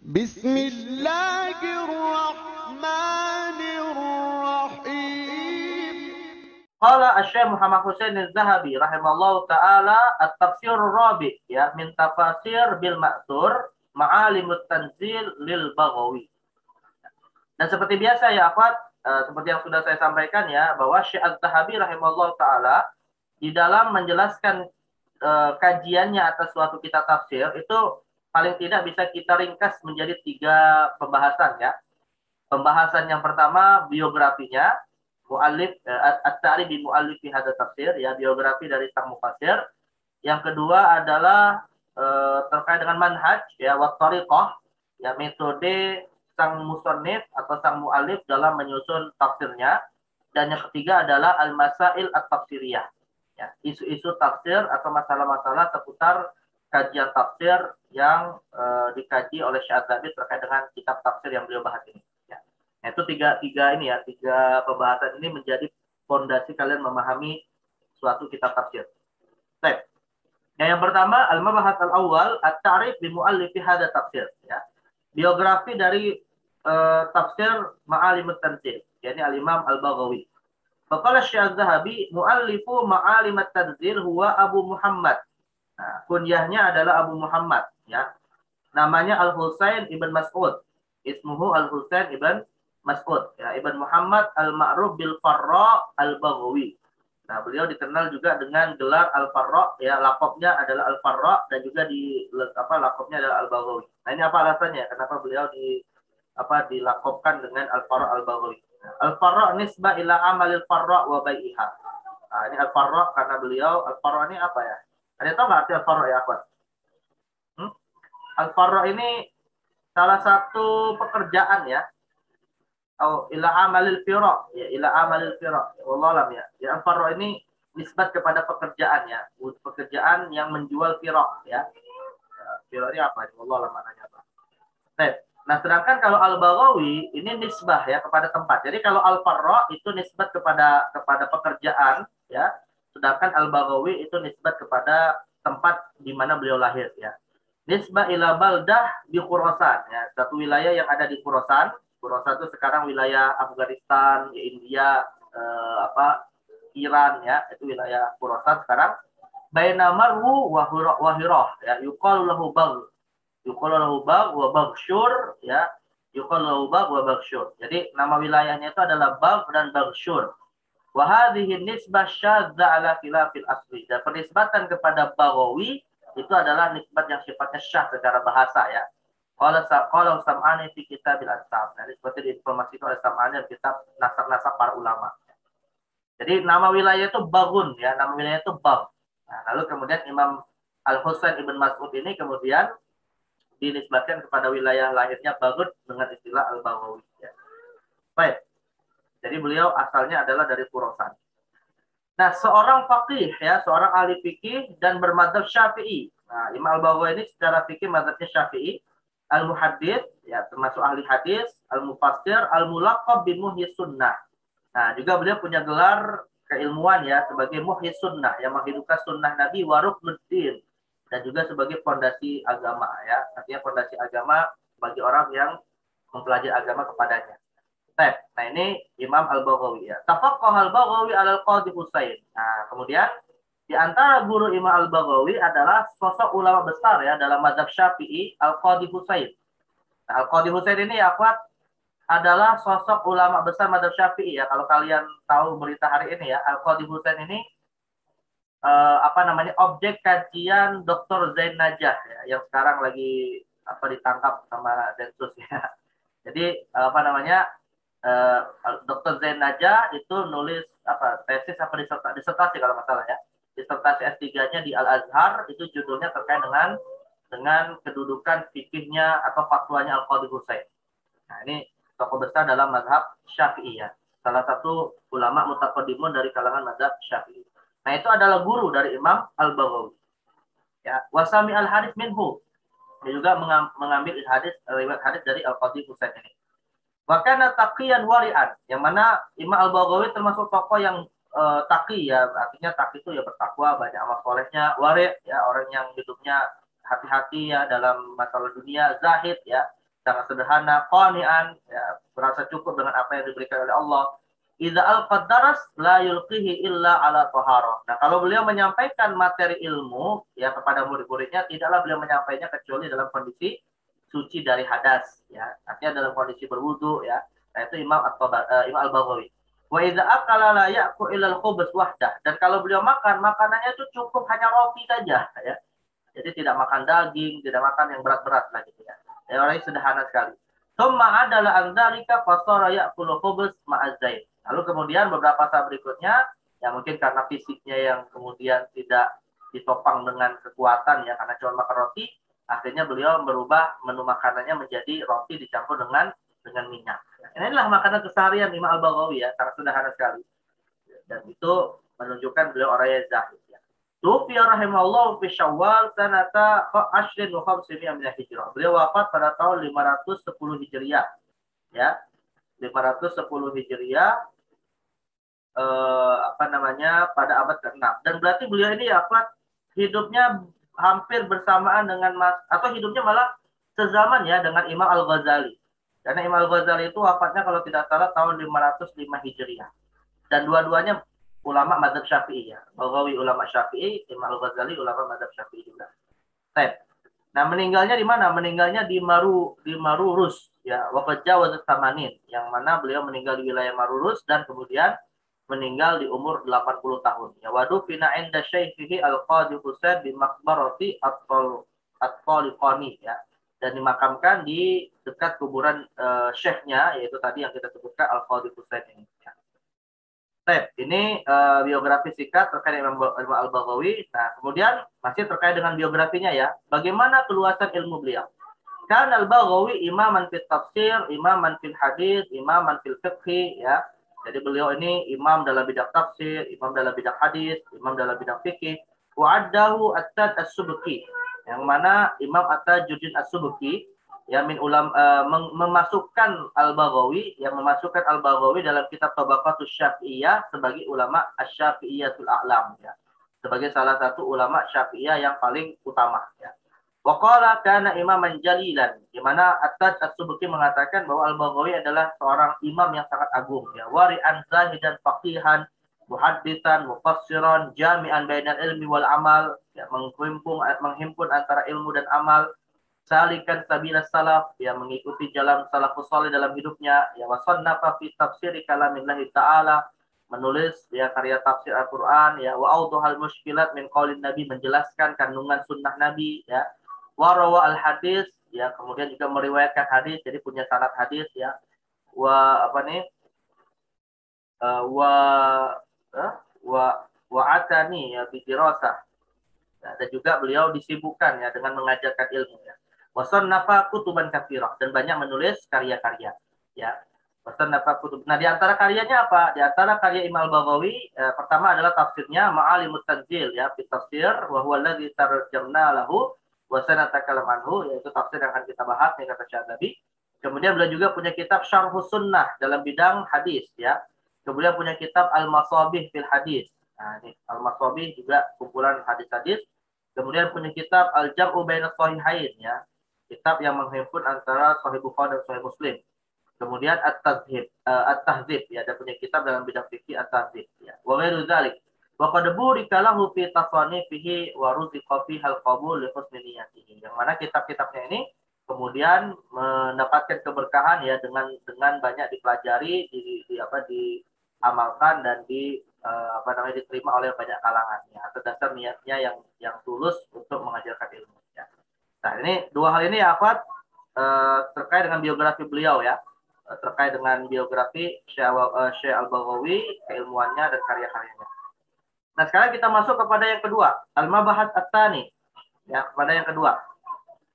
بسم الله الرحمن الرحيم. Qala Asy-Syaikh Muhammad Husain Az-Zahabi rahimallahu taala at-tafsirur rabi ya min tafasir bil ma'thur ma'alimut tanzil lil Baghawi. Dan seperti biasa ya akhwat, seperti yang sudah saya sampaikan ya, bahwa Syekh Az-Zahabi rahimallahu taala di dalam menjelaskan kajiannya atas suatu kitab tafsir itu paling tidak bisa kita ringkas menjadi 3 pembahasan ya. Pembahasan yang pertama biografinya, muallif at-ta'rif bi muallifi hadza tafsir ya, biografi dari sang mufasir. Yang kedua adalah terkait dengan manhaj ya, wa thariqah ya, metode sang musannif atau sang muallif dalam menyusun tafsirnya. Dan yang ketiga adalah al-masail at-tafsiriyah ya, isu-isu tafsir atau masalah-masalah seputar kajian tafsir yang dikaji oleh Syekh Az-Zahabi terkait dengan kitab tafsir yang beliau bahas ini. Nah, itu tiga ini ya, 3 pembahasan ini menjadi fondasi kalian memahami suatu kitab tafsir. Baik. Yang pertama, al-mabahats al-awwal at-ta'rif bi mu'allifi hadza tafsir ya. Biografi dari tafsir Ma'alimut Tanzil, yakni al-Imam Al-Baghawi. Faqala Syekh Az-Zahabi mu'allifu Ma'alimut Tanzil huwa Abu Muhammad. Nah, kunyahnya adalah Abu Muhammad ya. Namanya Al-Husain ibn Mas'ud. Ismuhu Al-Husain ibn Mas'ud ya, Ibn Muhammad Al-Ma'ruf bil Farra Al-Baghawi. Nah, beliau dikenal juga dengan gelar Al-Farra ya, lakopnya adalah Al-Farra dan juga di lakopnya adalah Al-Baghawi. Nah, ini apa alasannya? Kenapa beliau dilakopkan dengan Al-Farra Al-Baghawi? Nah, Al-Farra nisbah ila amalil farra wa bai'iha. Nah, ini Al-Farra karena beliau, Al-Farra ini apa ya? Ada tahu nggak arti Al-Farra ya, Akhwat? Al-Farra ini salah satu pekerjaan ya, atau ila amalil fira ya, ila amalil fira wallahu alam ya. Ya, al-farra ini nisbat kepada pekerjaan ya, pekerjaan yang menjual fira ya. Fira ini apa ini, wallahu alam maknanya apa. Nah, sedangkan kalau al-Baghawi ini nisbah ya kepada tempat. Jadi kalau al-farra itu nisbat kepada pekerjaan ya, sedangkan al-Baghawi itu nisbat kepada tempat di mana beliau lahir ya. Nisbah ila baldah di Khurasan ya, satu wilayah yang ada di Khurasan. Khurasan itu sekarang wilayah Afghanistan, ya, India, Iran ya, itu wilayah Khurasan sekarang. Baina marwu wa hirah ya, yuqalu lahu bagh. Yuqalu lahu bagh wa baghsyur ya, yuqalu lahu bagh wa baghsyur. Jadi nama wilayahnya itu adalah Bagh dan Baghsyur. Wa hadhihi nisbah syadza ala khilafil asli. Dan penisbatan kepada Baghawi itu adalah nisbat yang sifatnya syadz secara bahasa ya. Kalau Sam'ani di Kitabil Ansab. Nah, ini seperti diinformasikan oleh Sam'ani dalam kitab nasab-nasab para ulama. Jadi nama wilayah itu Bagun ya, nama wilayah itu Bag. Nah, lalu kemudian Imam Al-Husain ibn Mas'ud ini kemudian dinisbatkan kepada wilayah lahirnya Bagun dengan istilah Al-Baghawi ya. Baik. Jadi beliau asalnya adalah dari Khurasan. Nah, seorang faqih ya, seorang ahli fikih dan bermadzhab Syafi'i. Nah, Imam Al-Baghawi ini secara fikih madzhabnya Syafi'i, al-muhaddits ya, termasuk ahli hadis, al-mufassir, al-mulaqab bi muhyis sunnah. Nah, juga beliau punya gelar keilmuan ya sebagai muhyis sunnah yang menghidupkan sunnah Nabi wa ruknuddin, dan juga sebagai fondasi agama ya, artinya fondasi agama bagi orang yang mempelajari agama kepadanya. Nah, ini Imam Al-Baghawi ya. Tafaqqaha Al-Baghawi al-Qadhi Husain. Nah, kemudian di antara guru Imam Al-Baghawi adalah sosok ulama besar ya dalam mazhab Syafi'i, Al-Qadhi Husain. Nah, Al-Qadhi Husain ini ya, akhwat, adalah sosok ulama besar mazhab Syafi'i ya. Kalau kalian tahu berita hari ini ya, Al-Qadhi Husain ini objek kajian Dr. Zain Najah ya, yang sekarang lagi ditangkap sama Densus ya. Jadi Dr. Zain Najah itu nulis tesis disertasi kalau nggak salah ya, disertasi S3-nya di Al-Azhar, itu judulnya terkait dengan kedudukan fikihnya atau fatwanya Al-Qadhi Husain. Nah, ini tokoh besar dalam mazhab Syafi'i ya, salah satu ulama mutaqaddimun dari kalangan mazhab Syafi'i. Nah, itu adalah guru dari Imam Al-Baghawi ya. Wasami al-hadits minhu, dia juga mengambil riwayat hadis dari Al-Qadhi Husain ini. Wakana taqiyan wari'an, yang mana Imam Al-Baghawi termasuk tokoh yang taqi ya, artinya taqi itu ya bertakwa, banyak amal solehnya, wari' ya, orang yang hidupnya hati-hati ya dalam masalah dunia, zahid ya, sangat sederhana, qani'an, ya, merasa cukup dengan apa yang diberikan oleh Allah. Idza al-qaddaras la yulqihi illa ala taharah. Nah, kalau beliau menyampaikan materi ilmu ya kepada murid-muridnya, tidaklah beliau menyampaikannya kecuali dalam kondisi suci dari hadas, ya. Artinya dalam kondisi berwudu, ya. Nah, itu Imam Al-Baghawi. Wa idza akala la ya'kul illa al-khubz wahdah. Dan kalau beliau makan, makanannya itu cukup hanya roti saja, ya. Jadi tidak makan daging, tidak makan yang berat-berat lah gitu ya. Ya, orangnya sederhana sekali. Tsumma adalah andzalika fasara ya'kulu khubz ma'azzain. Lalu kemudian beberapa saat berikutnya, ya mungkin karena fisiknya yang kemudian tidak ditopang dengan kekuatan ya, karena cuma makan roti, akhirnya beliau merubah menu makanannya menjadi roti dicampur dengan minyak. Nah, inilah makanan keseharian Imam Al-Baghawi ya, sangat sederhana sekali. Dan itu menunjukkan beliau orang yang zahid. Tufi rahimahullah fi Syawal sanata ashrin wa khamsimi'ah min hijrah. Beliau wafat pada tahun 510 Hijriah. Ya. 510 Hijriah pada abad ke-6. Dan berarti beliau ini hidupnya hampir bersamaan dengan atau hidupnya malah sezaman ya dengan Imam Al-Ghazali. Karena Imam Al-Ghazali itu wafatnya kalau tidak salah tahun 505 Hijriah. Dan dua-duanya ulama mazhab Syafi'i ya. Baghawi ulama Syafi'i, Imam Al-Ghazali ulama mazhab Syafi'i juga. Baik. Nah, meninggalnya di mana? Meninggalnya di Marurus ya, waqad jawazat tamanin, yang mana beliau meninggal di wilayah Marurus dan kemudian meninggal di umur 80 tahun. Ya, wadu fina inda syaikhihi Al-Qadhi Husain bi maqbarati At-Taliqani ya. Dan dimakamkan di dekat kuburan syekhnya, yaitu tadi yang kita sebutkan Al-Qadhi Husain ini. Ya. Baik, ini biografi singkat terkait dengan Imam Al-Baghawi. Nah, kemudian masih terkait dengan biografinya ya. Bagaimana keluasan ilmu beliau? Kan Al-Baghawi imaman fil tafsir, imaman fil hadis, imaman fil fiqh ya. Jadi beliau ini imam dalam bidang tafsir, imam dalam bidang hadis, imam dalam bidang fikih. Wa'addahu At-Taj As-Subki. Yang mana Imam At-Tajuddin As-Subki ya memasukkan Al-Baghawi dalam kitab Tabaqatus Syafi'iyah sebagai ulama Asy-Syafi'iyatul A'lam ya. Sebagai salah satu ulama Syafi'iyah yang paling utama ya. Wa qala kana imaman jalilan, di mana At-Taj As-Subki mengatakan bahwa Al-Baghawi adalah seorang imam yang sangat agung ya. Wari'an zahidan faqihan muhaddisan mufassiran jami'an bainal ilmi wal amal ya, menghimpun antara ilmu dan amal, salikan sabila salaf ya, mengikuti jalan salafus salih dalam hidupnya ya, wasannafa fi tafsiri kalamillahi ta'ala, menulis ya karya tafsir Al-Qur'an ya, wa awdhal mushkilat min qaulin nabi, menjelaskan kandungan sunnah nabi ya, wa rawa al hadis ya, kemudian juga meriwayatkan hadis, jadi punya sanad hadis ya, wa atani ya bidirasah ya, dan juga beliau disibukkan ya dengan mengajarkan ilmu ya. Wasannafa kutuban katsirah, dan banyak menulis karya-karya ya. Wasannafa kutub. Nah, di antara karyanya apa? Di antara karya Imam Al-Baghawi pertama adalah tafsirnya Ma'alimut Tanzil ya, fi tafsir wa huwa alladzi tarjamna lahu wa sanatakalam anhu, yaitu tafsir yang akan kita bahas nih kata Syadzabi. Kemudian beliau juga punya kitab Syarhus Sunnah dalam bidang hadis ya. Kemudian punya kitab Al-Masabih fil Hadis. Nah, ini Al-Masabih juga kumpulan hadis-hadis. Kemudian punya kitab Al-Jam'u Bainas Shahihain ya. Kitab yang menghimpun antara Sahih Bukhari dan Sahih Muslim. Kemudian At-Tahdzib ya, ada punya kitab dalam bidang fikih At-Tahdzib ya. Wa ghairu dzalik. Wa qad burika lahu fi tasanifihi wa ruziqa fihi al-qabul li husni niyyatihi. Yang mana kitab-kitabnya ini kemudian mendapatkan keberkahan ya dengan banyak dipelajari, diamalkan dan diterima oleh banyak kalangan ya, atas dasar niatnya yang tulus untuk mengajarkan ilmu ya. Nah, ini dua hal ini ya terkait dengan biografi beliau ya, terkait dengan biografi Syekh Al-Baghawi, keilmuannya dan karya-karyanya. Nah, sekarang kita masuk kepada yang kedua, Al-Mabahats At-Tsani ya, kepada yang kedua,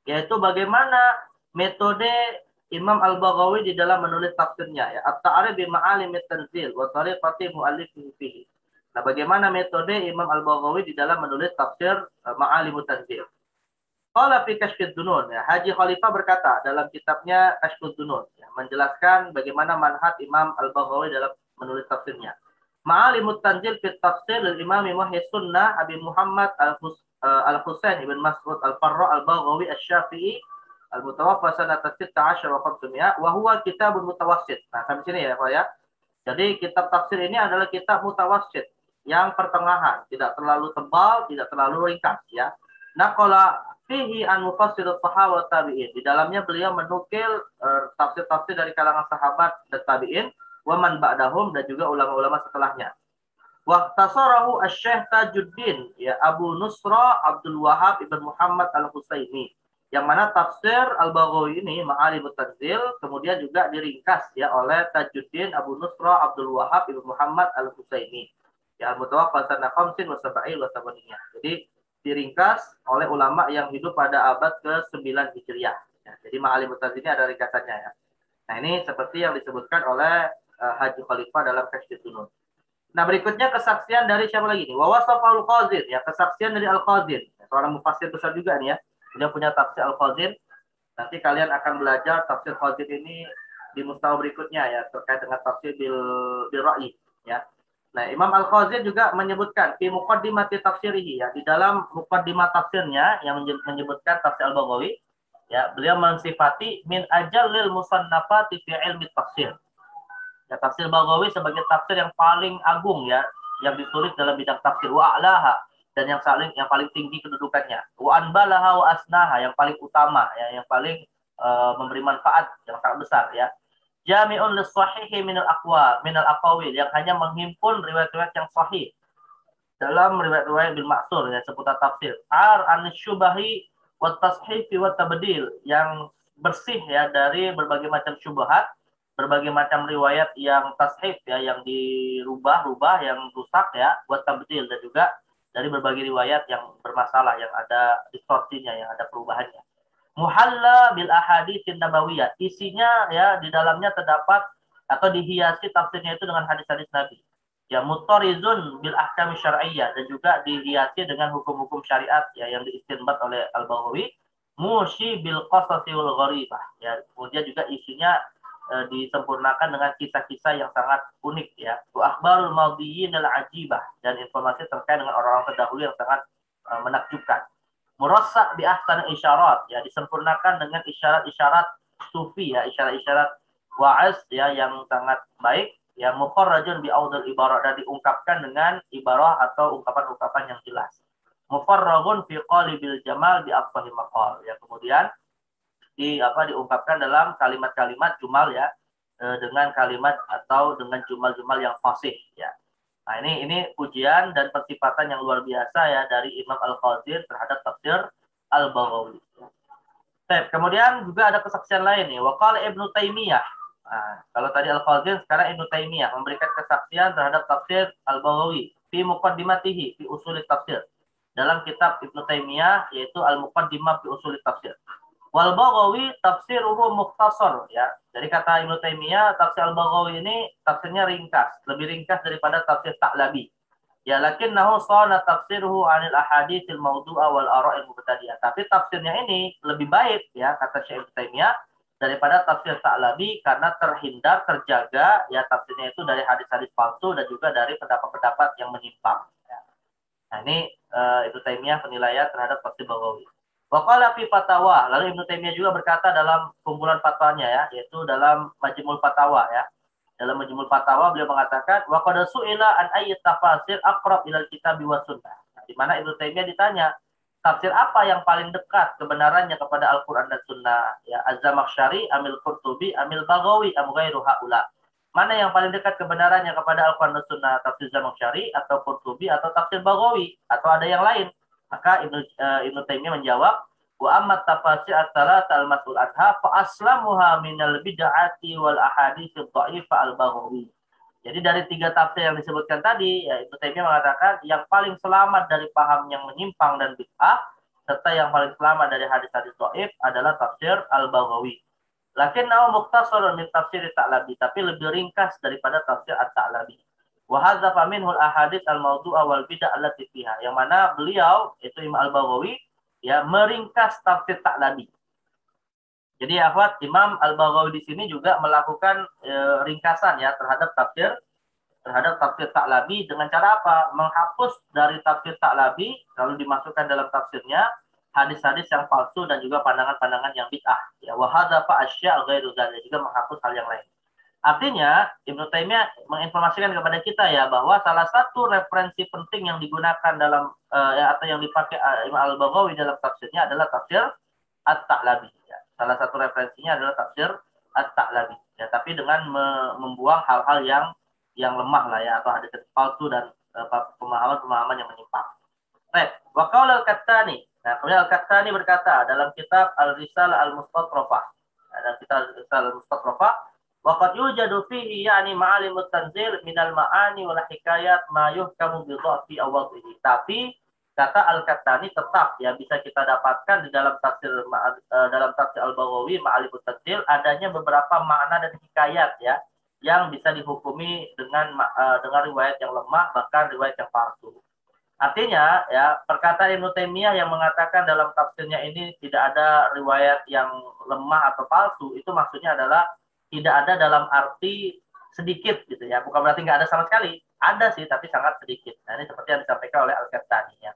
yaitu bagaimana metode Imam Al-Baghawi di dalam menulis tafsirnya ya, at-ta'rif bi ma'alimit tanzil wa tariqati mu'allifihi fihi. Nah, bagaimana metode Imam Al-Baghawi di dalam menulis tafsir Ma'alimut Tanzil. Qala fi Kashfud Dunun ya, Haji Khalifah berkata dalam kitabnya Kashfud Dunun ya, menjelaskan bagaimana manhaj Imam Al-Baghawi dalam menulis tafsirnya. Ma'alimut Tanzil fi tafsir lil Imam Muhyi Sunnah Abi Muhammad Al-Husain ibn Mas'ud Al-Farra Al-Baghawi Asy-Syafi'i Al-Mutawaffa sanata 16 wa 500 wa huwa kitabun mutawassit. Nah, sampai sini ya, Pak ya. Jadi kitab tafsir ini adalah kitab mutawassit, yang pertengahan, tidak terlalu tebal, tidak terlalu ringkas ya. Naqala fihi an mufassir sahabat tabi'in. Di dalamnya beliau menukil tafsir-tafsir dari kalangan sahabat dan tabi'in, wa man ba'dahum, dan juga ulama-ulama setelahnya. Waqtasarahu asy-Syaikh Tajuddin ya Abu Nusra Abdul Wahab Ibn Muhammad Al-Husaini, yang mana tafsir Al-Baghawi ini Ma'alimut Tanzil kemudian juga diringkas ya oleh Tajuddin Abu Nusra Abdul Wahab Ibn Muhammad Al-Husaini ya Al-Mutawaffa sanah 75 wa 8. Jadi diringkas oleh ulama yang hidup pada abad ke-9 Hijriah ya. Jadi Ma'alimut Tanzil ini ada ringkasannya ya. Nah, ini seperti yang disebutkan oleh Haji Khalifah dalam Kashful Dunun. Nah, berikutnya kesaksian dari siapa lagi nih? Wawasafal Al-Khazin, ya, kesaksian dari Al-Khazin. Seorang mufassir besar juga nih ya. Dia punya tafsir Al-Khazin. Nanti kalian akan belajar tafsir Khazin ini di mustawa berikutnya ya, terkait dengan tafsir bil ra'i ya. Nah, Imam Al-Khazin juga menyebutkan fi muqaddimati tafsirihi ya, di dalam muqaddimah tafsirnya yang menyebutkan tafsir Al-Baghawi ya, beliau mensifati min ajallil musannafati fi ilmi tafsir. Ya, tafsir Baghawi sebagai tafsir yang paling agung ya, yang ditulis dalam bidang tafsir, wa a'laha, dan yang paling tinggi kedudukannya, wa anbalaha wa asnaha, yang paling utama ya, yang paling memberi manfaat yang sangat besar ya. Jami'un lis-sahihi minal aqwil, yang hanya menghimpun riwayat-riwayat yang sahih dalam riwayat-riwayat bil maksur ya, seputar tafsir. An syubahi wa tashifi wa tabdil, yang bersih ya dari berbagai macam syubhat, berbagai macam riwayat yang tashif ya, yang dirubah-rubah, yang rusak ya, buat tabdil, dan juga dari berbagai riwayat yang bermasalah, yang ada distorsinya, yang ada perubahannya. Muhalla bil ahaditsin nabawiyah, isinya ya di dalamnya terdapat atau dihiasi tafsirnya itu dengan hadis-hadis Nabi. Ya, mutarizun bil ahkam syar'iyyah, dan juga dihiasi dengan hukum-hukum syariat ya, yang diistinbat oleh Al-Baghawi. Mushi bil qasasi wal gharibah ya, kemudian juga isinya disempurnakan dengan kisah-kisah yang sangat unik ya. Wa akhbarul madhiyin al-ajibah, dan informasi terkait dengan orang-orang terdahulu yang sangat menakjubkan. Murassa bi ahsan isyarat ya, disempurnakan dengan isyarat-isyarat sufi ya, isyarat-isyarat wa'az ya, yang sangat baik ya. Mufarrajun bi audul ibarat, dan diungkapkan dengan ibarah atau ungkapan-ungkapan yang jelas. Mufarragun fi qalibil jamal bi afsahil maqal ya, kemudian diungkapkan dalam kalimat-kalimat jumal ya, dengan kalimat atau dengan jumal-jumal yang fasih ya. Nah, ini pujian dan persifatan yang luar biasa ya dari Imam Al-Khazin terhadap tafsir Al-Baghawi. Kemudian juga ada kesaksian lain nih, waqala Ibnu Taimiyah. Nah, kalau tadi Al-Khazin, sekarang Ibnu Taimiyah memberikan kesaksian terhadap tafsir Al-Baghawi fi muqaddimatihi fi usul tafsir. Dalam kitab Ibnu Taimiyah yaitu Al-Muqaddimah fi usul tafsir. Wal Baghawi tafsiruhu mukhtasar ya. Jadi kata Ibnu Taimiyah, tafsir Al-Baghawi ini tafsirnya ringkas, lebih ringkas daripada tafsir Ta'labi. Ya, lakinnahu sana tafsiruhu 'anil ahaditsil mawdu'a wal ara'il mubtadi'ah. Tapi tafsirnya ini lebih baik ya, kata Syekh Ibnu Taimiyah, daripada tafsir Ta'labi, karena terjaga ya tafsirnya itu dari hadis-hadis palsu dan juga dari pendapat-pendapat yang menyimpang ya. Nah, ini Ibnu Taimiyah penilaian terhadap tafsir Baghawi. Waqala fi fatawa, lalu Ibnu Taimiyah juga berkata dalam kumpulan fatwanya ya, yaitu dalam Majmu'ul Fatawa ya. Dalam Majmu'ul Fatawa beliau mengatakan wa qad su'ila an ayyi tafasir aqrab ilal kitab wa sunnah. Nah, di mana Ibnu Taimiyah ditanya, tafsir apa yang paling dekat kebenarannya kepada Al-Qur'an dan Sunnah? Ya, Az-Zamakhsyari, Amil Qurtubi, Amil Baghawi, am ghairu haula. Mana yang paling dekat kebenarannya kepada Al-Qur'an dan Sunnah? Tafsir Zamakhsyari atau Qurtubi atau tafsir Baghawi atau ada yang lain? Maka Ibnu Taimiyah menjawab, wa amma tafasir at-tsalatsa al-mas'ul anha fa aslamuha minal bid'ati wal ahadits ad-dha'ifa al-Baghawi. Jadi dari 3 tafsir yang disebutkan tadi, ya, Ibnu Taimiyah mengatakan yang paling selamat dari paham yang menyimpang dan bid'ah serta yang paling selamat dari hadis-hadis dhaif adalah tafsir Al-Baghawi. Lakinnahu mukhtasarun min tafsir Ta'labi, tapi lebih ringkas daripada tafsir At-Ta'labi. Wa hadzafa minhu al-ahadits al-mawdu'a wal bid'ah allati fiha. Yang mana beliau itu Imam Al-Baghawi ya meringkas tafsir Ta'labi. Jadi akhwat, Imam Al-Baghawi di sini juga melakukan ringkasan ya terhadap tafsir Ta'labi dengan cara apa? Menghapus dari tafsir Ta'labi lalu dimasukkan dalam tafsirnya hadis-hadis yang palsu dan juga pandangan-pandangan yang bid'ah. Ya, wa hadza asya' ghairu dzalik, juga menghapus hal yang lain. Artinya, Ibnu Taimiyah menginformasikan kepada kita ya bahwa salah satu referensi penting yang digunakan dalam atau yang dipakai Imam Al-Baghawi dalam tafsirnya adalah tafsir At-Ta'labi. Ya. Salah satu referensinya adalah tafsir At-Ta'labi. Ya, tapi dengan membuang hal-hal yang lemah lah ya, atau hadis palsu dan pemahaman-pemahaman yang menyimpang. Baik, wa qaula Al-Kattani. Nah, kemudian Al-Kattani berkata dalam kitab Al-Risalah Al-Mustatrafah. Dalam kitab Al-Risalah Al-Mustatrafah, waqad yujadu fihi yani ma'alimut tanzil minal ma'ani wal hikayat ma yuhkamu bi dha'fi awadihi. Tapi kata Al-Kattani tetap ya bisa kita dapatkan di dalam tafsir Al-Baghawi ma'alimut tanzil adanya beberapa makna dan hikayat ya yang bisa dihukumi dengan riwayat yang lemah, bahkan riwayat yang palsu. Artinya ya perkataan Ibnu Taimiyah yang mengatakan dalam tafsirnya ini tidak ada riwayat yang lemah atau palsu, itu maksudnya adalah tidak ada dalam arti sedikit gitu ya, bukan berarti nggak ada sama sekali, ada sih tapi sangat sedikit. Nah, ini seperti yang disampaikan oleh Al-Kattani ya.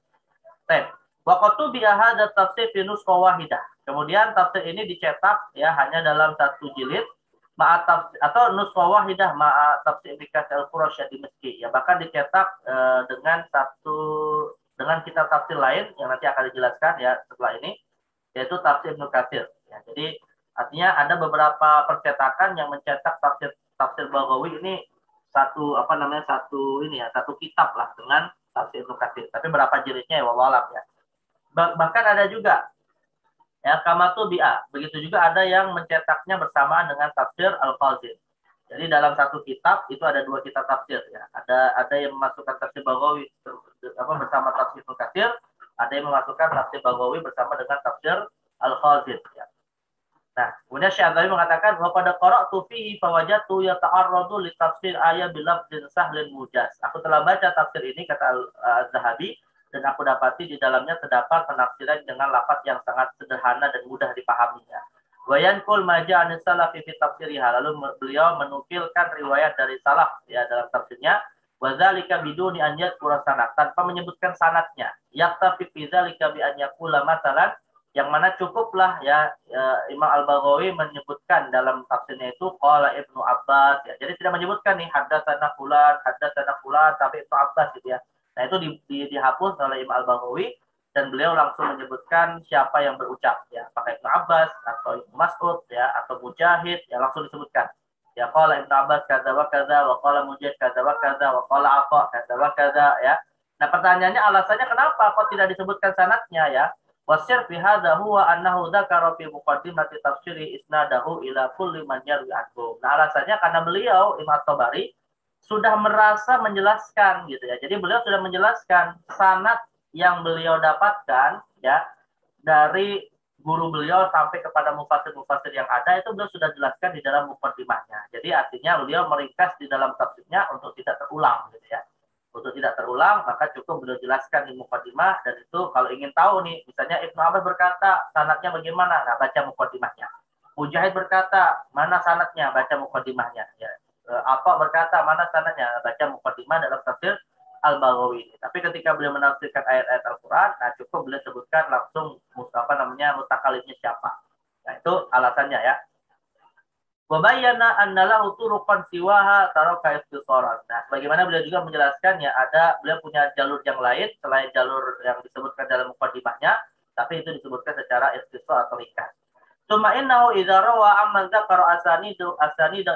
Waqatu bi hadza tafsir fi nuskhah wahidah. Kemudian tafsir ini dicetak ya hanya dalam satu jilid atau nuskhah wahidah ma'a tafsir Ibnu Al-Qurash Dimashqi ya, bahkan dicetak dengan kitab tafsir lain yang nanti akan dijelaskan ya setelah ini, yaitu tafsir Ibnu Katsir ya. Jadi artinya ada beberapa percetakan yang mencetak tafsir Baghawi ini satu kitab lah dengan tafsir Ibnu Katsir. Tapi berapa jilidnya ya wallahu alam ya. Bahkan ada juga ya kamatu bi'a. Begitu juga ada yang mencetaknya bersamaan dengan tafsir Al-Fazil. Jadi dalam satu kitab itu ada dua kitab tafsir ya. Ada yang memasukkan tafsir Baghawi bersama tafsir Ibnu Katsir, ada yang memasukkan tafsir Baghawi bersama dengan tafsir Al-Fazil ya. Nah, kemudian Syadzawi mengatakan wa qad qara'tu fihi fawajadtu yata'arradu li tafsir ayat bil lafdhin sahlin mujaz. Aku telah baca tafsir ini kata Az-Zahabi dan aku dapati di dalamnya terdapat penafsiran dengan lafaz yang sangat sederhana dan mudah dipahaminya. Wa yanqul ma ja'a salafi fi tafsiriha. Lalu beliau menukilkan riwayat dari salaf ya dalam tafsirnya. Wa dzalika biduni an yadhkura sanad, tanpa menyebutkan sanadnya. Yaktafi fi dzalika bi an yaqula masalan, yang mana cukuplah ya Imam Al-Baghawi menyebutkan dalam tafsirnya itu qala Ibnu Abbas ya. Jadi tidak menyebutkan nih haddatsana fulan sampai Ibnu Abbas gitu ya. Nah, itu dihapus oleh Imam Al-Baghawi dan beliau langsung menyebutkan siapa yang berucap ya, apakah Ibnu Abbas atau Ibnu Mas'ud ya atau Mujahid ya, langsung disebutkan. Ya qala Ibnu Abbas kadza wa kadza wa qala Mujahid kadza wa kadza wa qala Atha kadza wa kadza ya. Nah, pertanyaannya alasannya kenapa kok tidak disebutkan sanadnya ya? Wasir fi hadza huwa annahu dzakara fi muqaddimati tafsiri isnadahu ila kulli man yarwi anhu. Nah, alasannya karena beliau Imam At-Tabari sudah merasa menjelaskan gitu ya. Jadi beliau sudah menjelaskan sanad yang beliau dapatkan ya dari guru beliau sampai kepada mufassir-mufassir yang ada, itu beliau sudah jelaskan di dalam muqaddimahnya. Jadi artinya beliau meringkas di dalam tafsirnya untuk tidak terulang gitu ya. Untuk tidak terulang, maka cukup beliau jelaskan di muqaddimah, dan itu kalau ingin tahu nih, misalnya Ibnu Abbas berkata sanadnya bagaimana, nah baca muqaddimahnya. Mujahid berkata mana sanadnya, baca muqaddimahnya ya. Apa berkata mana sanadnya, baca muqaddimah dalam tafsir Al-Baghawi. Tapi ketika beliau menafsirkan ayat-ayat Al-Qur'an, nah cukup beliau sebutkan langsung mutakalimnya siapa. Nah, itu alasannya ya. Wa bayyana anna lahu turuqan siwaha taraka ikhtisaran. Nah, bagaimana beliau juga menjelaskan ya, beliau punya jalur yang lain selain jalur yang disebutkan dalam muqaddimahnya, tapi itu disebutkan secara ikhtisar atau ringkas. Tsumma innahu idza rawa amman dzakara asanidu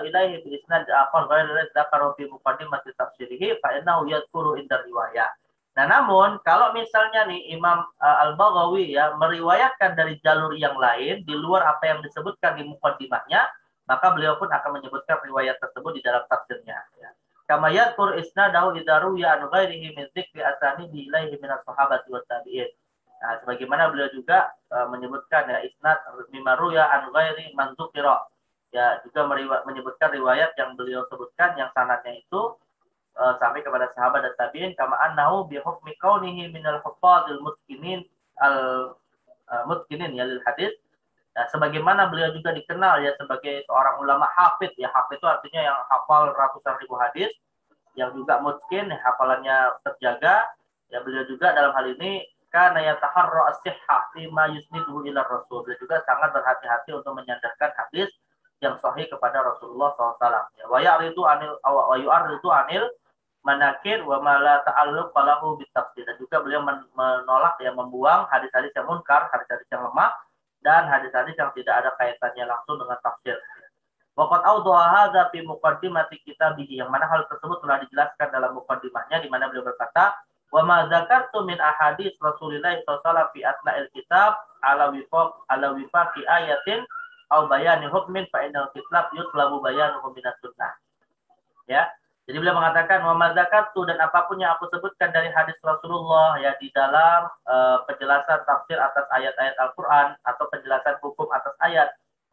ilaihi bi isnad akhar ghairu dzakara fi muqaddimati tafsirihi fa innahu yadhkuru inda riwayah. Nah, namun kalau misalnya nih Imam Al-Baghawi ya meriwayatkan dari jalur yang lain di luar apa yang disebutkan di muqaddimahnya, maka beliau pun akan menyebutkan riwayat tersebut di dalam tafsirnya ya. Kama yadhkur isnadahu idza ruwiya an ghairihi min dzikri asanihi ilaihi min as-sahabati wat tabi'in. Nah, sebagaimana beliau juga menyebutkan ya isnad mimma ruwiya an ghairi man dzukira. Ya, juga menyebutkan riwayat yang beliau sebutkan yang sanadnya itu sampai kepada sahabat dan tabi'in, kama annahu bi hukmi kaunihi minal huffazil mutqinin mutqinin ya lil hadis. Nah, sebagaimana beliau juga dikenal ya sebagai seorang ulama hafid ya, hafid itu artinya yang hafal ratusan ribu hadis, yang juga mutqin, hafalannya terjaga ya. Beliau juga dalam hal ini kana yataharra as-sihhah fima yusniduhu ila Rasul. Beliau juga sangat berhati-hati untuk menyandarkan hadis yang sahih kepada Rasulullah SAW. Ya, wa yu'aridu anil manakir wa ma la ta'alluq lahu bitafsir. Dan juga beliau menolak ya, membuang hadis-hadis yang munkar, hadis-hadis yang lemah, dan hadis-hadis yang tidak ada kaitannya langsung dengan tafsir. Waqad awdaha hadza fi muqaddimati kitabih, yang mana hal tersebut telah dijelaskan dalam muqaddimahnya, di mana beliau berkata, wa ma dzakartu min ahadits Rasulillah sallallahu alaihi wasallam fi atna'il kitab ala wifaqi ayatin aw bayani hukmin fa innal kitab yutlabu bayanuhu minas sunnah. Ya. Jadi beliau mengatakan wa ma dzakartu, dan apapun yang aku sebutkan dari hadis Rasulullah ya di dalam penjelasan tafsir atas ayat-ayat Al-Qur'an atau penjelasan hukum atas ayat,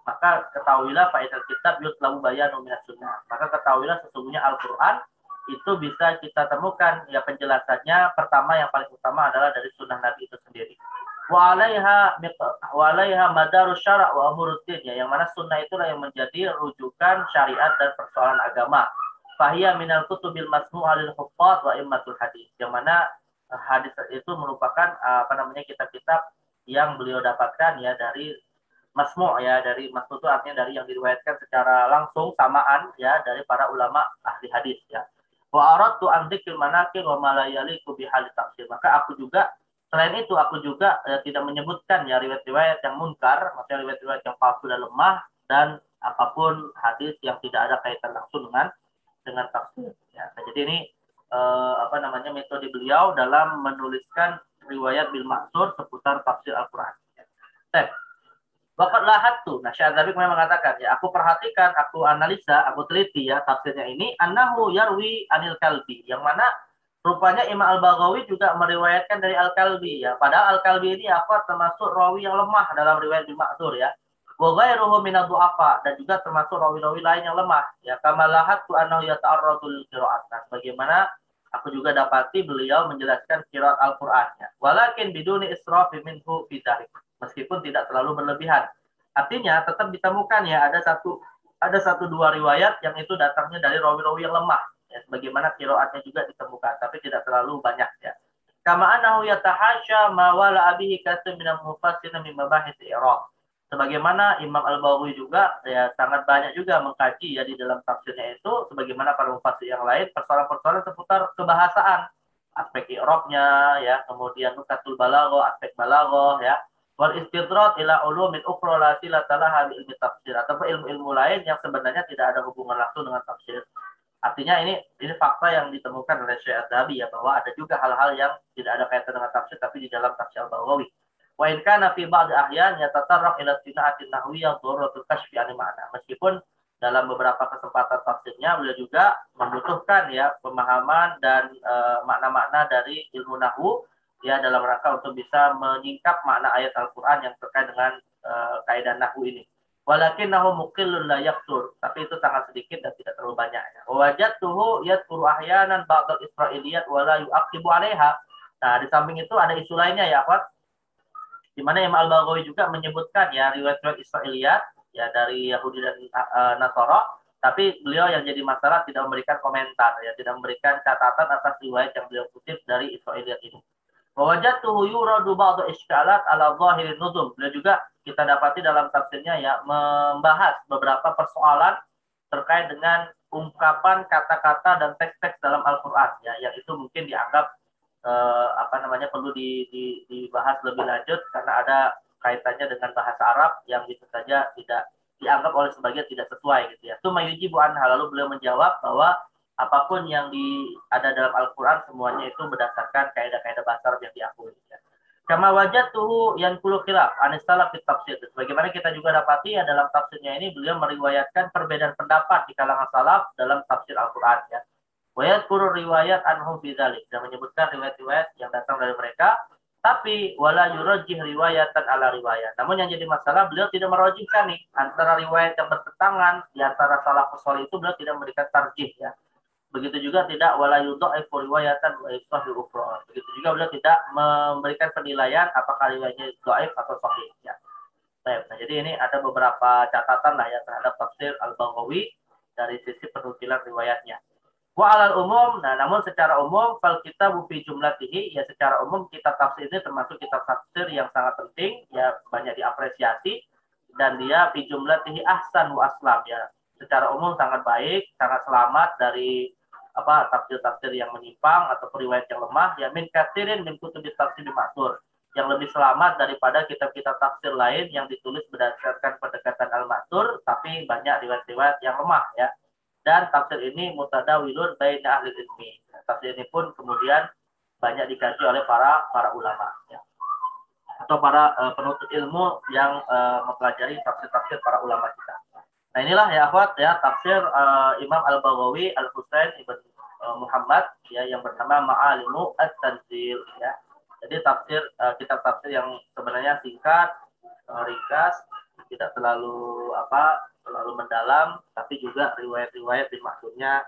maka ketahuilah faedal kitab yutlabu bayanu minas sunnah. Maka ketahuilah sesungguhnya Al-Qur'an itu bisa kita temukan ya penjelasannya, pertama yang paling utama adalah dari sunnah Nabi itu sendiri. Wa 'alaiha madarus syara' wa umuruddin, ya, yang mana sunnah itulah yang menjadi rujukan syariat dan persoalan agama. Fahiya minal kutubil masnu'ah lil huffaz wa immatul hadis, yang mana hadis itu merupakan kitab-kitab yang beliau dapatkan ya dari masmu' ya, dari masmu' itu artinya dari yang diriwayatkan secara langsung samaan ya dari para ulama ahli hadis ya. Wa aradtu an dzikril manakir wa ma la yaliqu bi hal tafsir. Maka aku juga selain itu aku juga tidak menyebutkan ya riwayat-riwayat yang munkar, maksudnya riwayat-riwayat yang palsu dan lemah, dan apapun hadis yang tidak ada kaitan langsung dengan tafsir ya. Nah, jadi ini metode beliau dalam menuliskan riwayat bil maksur seputar tafsir Al-Qur'an. Ya. Waqad lahattu. Nah, Syadzabi kemudian mengatakan, ya, aku perhatikan, aku analisa, aku teliti ya tafsirnya ini, annahu yarwi anil Kalbi, yang mana rupanya Imam Al-Baghawi juga meriwayatkan dari Al-Kalbi ya. Padahal Al-Kalbi ini termasuk rawi yang lemah dalam riwayat bil maksur ya. Wa ghairuhu min ad-du'afa, dan juga termasuk rawi-rawi lain yang lemah ya. Kama lahattu annahu yata'arradu lil qira'at. Bagaimana aku juga dapati beliau menjelaskan qiraat Al-Qur'an ya. Walakin biduni israfi minhu fi dzalik, meskipun tidak terlalu berlebihan. Artinya tetap ditemukan ya ada satu dua riwayat yang itu datangnya dari rawi-rawi yang lemah ya, sebagaimana qiraatnya juga ditemukan, tapi tidak terlalu banyak ya. Kama annahu yatahasya ma wala abihi katsir minal mufassirin min mabahits i'rab. Sebagaimana Imam Al-Baghawi juga ya sangat banyak juga mengkaji ya di dalam tafsirnya itu, sebagaimana para mufassir yang lain, persoalan-persoalan seputar kebahasaan, aspek i'rabnya ya, kemudian nukatul balaghah, aspek balaghah ya, wal istidrat ila ulumin ukhra la silatalah bi ilmi tafsir, atau ilmu-ilmu lain yang sebenarnya tidak ada hubungan langsung dengan tafsir. Artinya ini fakta yang ditemukan oleh Syekh Az-Zahabi ya, bahwa ada juga hal-hal yang tidak ada kaitan dengan tafsir tapi di dalam tafsir Al-Baghawi. Wa in kana fi ba'd ahyan yatatarraq ila sina'atin nahwiyyah dhurratul kashfi an ma'na. Meskipun dalam beberapa kesempatan tafsirnya beliau juga membutuhkan ya pemahaman dan makna-makna dari ilmu nahwu ya, dalam rangka untuk bisa menyingkap makna ayat Al-Qur'an yang terkait dengan kaidah nahwu ini. Walakinnahu muqillun la yaqtur, tapi itu sangat sedikit dan tidak terlalu banyak. Wajadtuhu yadhkuru ahyanan ba'd al-israiliyat wa la yu'aqibu 'alaiha. Nah, di samping itu ada isu lainnya ya, Pak, di mana Imam Al-Baghawi juga menyebutkan ya riwayat-riwayat Israiliyat ya dari Yahudi dan Nasara, tapi beliau yang jadi masalah tidak memberikan komentar ya, tidak memberikan catatan atas riwayat yang beliau kutip dari Israiliyat ini. Wajadtuhu yuradu ba'd iskalat ala zahirin nuzum. Beliau juga kita dapati dalam tafsirnya ya membahas beberapa persoalan terkait dengan ungkapan kata-kata dan teks-teks dalam Al-Qur'an ya, yang itu mungkin dianggap perlu dibahas lebih lanjut karena ada kaitannya dengan bahasa Arab yang bisa saja tidak dianggap oleh sebagian tidak sesuai gitu ya. Itu mayujibu anha, lalu beliau menjawab bahwa apapun yang ada dalam Al-Qur'an semuanya itu berdasarkan kaidah-kaidah bahasa Arab yang diakui ya. Kama wajadtuhu yanqulu khilaf anis salaf fi tafsir. Sebagaimana kita juga dapati ya dalam tafsirnya ini beliau meriwayatkan perbedaan pendapat di kalangan salaf dalam tafsir Al-Qur'an ya. Wa yadhkuru riwayat anhum fi dzalik, dan menyebutkan riwayat-riwayat yang datang dari mereka, tapi wala yurajjih riwayatan ala riwayat. Namun yang jadi masalah beliau tidak merajihkan nih antara riwayat yang bertentangan di antara salafus salih itu, beliau tidak memberikan tarjih ya. Begitu juga tidak wala yudha'ifu riwayatan wa sahih ukhra. Begitu juga beliau tidak memberikan penilaian apakah riwayatnya dhaif atau sahih ya. Baik, nah jadi ini ada beberapa catatan lah ya terhadap tafsir Al-Baghawi dari sisi penukilan riwayatnya. Wa alal umum, nah namun secara umum fal kitabu fi jumlatihi, ya secara umum kitab tafsir ini termasuk kitab tafsir yang sangat penting, ya banyak diapresiasi dan dia fi jumlatihi ahsan wa aslam, ya secara umum sangat baik, sangat selamat dari tafsir-tafsir yang menyimpang atau riwayat yang lemah, ya min katsirin min kutubi tafsir maksur, yang lebih selamat daripada kitab-kitab tafsir lain yang ditulis berdasarkan pendekatan al-maksur tapi banyak riwayat-riwayat yang lemah, ya. Dan tafsir ini mutadawilun baina ahli ilmi. Tafsir ini pun kemudian banyak dikaji oleh para ulama, ya. Atau para penuntut ilmu yang mempelajari tafsir-tafsir para ulama kita. Nah inilah ya akhwat ya tafsir Imam Al-Baghawi Al-Husain Ibn Muhammad ya yang bernama Ma'alimu At-Tanzil, ya. Jadi tafsir kitab tafsir yang sebenarnya singkat, ringkas, tidak terlalu terlalu mendalam, tapi juga riwayat-riwayat di maksudnya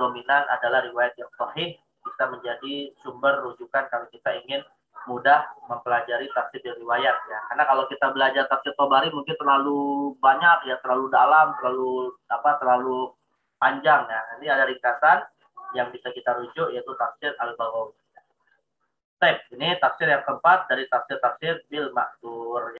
dominan adalah riwayat yang sahih, bisa menjadi sumber rujukan kalau kita ingin mudah mempelajari tafsir dari riwayat, ya. Karena kalau kita belajar tafsir Tobari mungkin terlalu banyak, ya, terlalu dalam, terlalu panjang, ya. Nanti ada ringkasan yang bisa kita rujuk yaitu tafsir Al-Baghawi. Ini tafsir yang keempat dari tafsir-tafsir bil maksur.